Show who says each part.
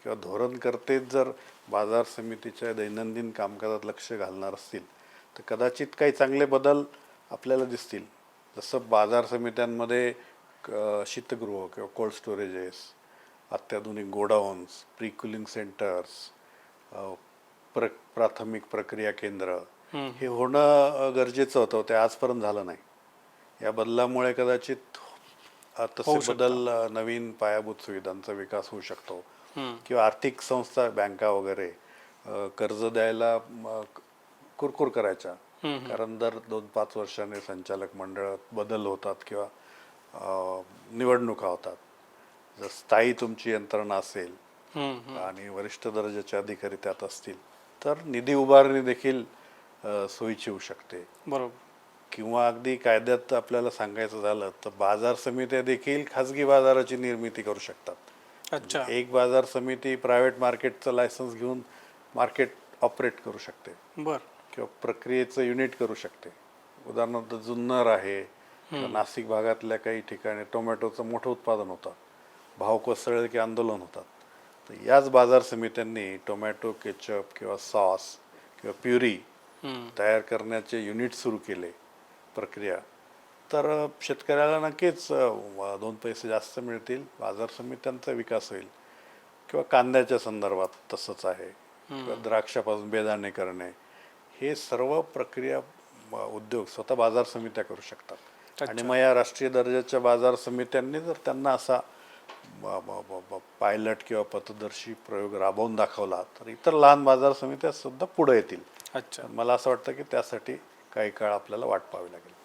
Speaker 1: किंवा धोरणकर्तेच जर बाजार समितीच्या दैनंदिन कामकाजात लक्ष घालणार असतील तर कदाचित काही चांगले बदल आपल्याला दिसतील. जसं बाजार समित्यांमध्ये शीतगृह किंवा कोल्ड स्टोरेजेस, अत्याधुनिक गोडाऊन्स, प्री कुलिंग सेंटर्स, प्राथमिक प्रक्रिया केंद्र हे होणं गरजेचं होतं. ते आजपर्यंत झालं नाही. या बदलामुळे कदाचित तसे बदल नवीन पायाभूत सुविधांचा विकास होऊ शकतो किंवा आर्थिक संस्था बँका वगैरे कर्ज द्यायला कुरकुर करायच्या. कारण दर 2-5 वर्षांनी संचालक मंडळात बदल होतात किंवा निवडणुका होतात. जर स्थायी तुमची यंत्रणा असेल आणि वरिष्ठ दर्जाचे अधिकारी त्यात असतील तर निधी उभारणी देखील सोयीची होऊ शकते.
Speaker 2: बरोबर.
Speaker 1: किंवा अगदी कायद्यात आपल्याला सांगायचं झालं तर बाजार समित्या देखील खाजगी बाजाराची निर्मिती करू शकतात.
Speaker 2: अच्छा.
Speaker 1: एक बाजार समिती प्रायव्हेट मार्केटचं लायसन्स घेऊन मार्केट ऑपरेट करू शकते
Speaker 2: बर.
Speaker 1: किंवा प्रक्रियेचं युनिट करू शकते. उदाहरणार्थ जुन्नर आहे किंवा नाशिक भागातल्या काही ठिकाणी टोमॅटोचं मोठं उत्पादन होतं. भाव कोसळले की आंदोलन होतात. तर याच बाजार समित्यांनी टोमॅटो केचप किंवा सॉस किंवा प्युरी तयार करण्याचे युनिट सुरू केले, प्रक्रिया, तर शेतकऱ्याला नक्कीच 2 पैसे जास्त मिळतील, बाजार समित्यांचा विकास होईल. किंवा कांद्याच्या संदर्भात तसंच आहे, किंवा द्राक्षापासून बेदाणे करणे, हे सर्व प्रक्रिया उद्योग स्वतः बाजार समित्या करू शकतात. आणि मग या राष्ट्रीय दर्जाच्या बाजार समित्यांनी जर त्यांना असा पायलट किंवा पथदर्शी प्रयोग राबवून दाखवला तर इतर लहान बाजार समित्या सुद्धा पुढे येतील.
Speaker 2: अच्छा.
Speaker 1: मला असं वाटतं की त्यासाठी काही काळ आपल्याला वाट पाहावी लागेल.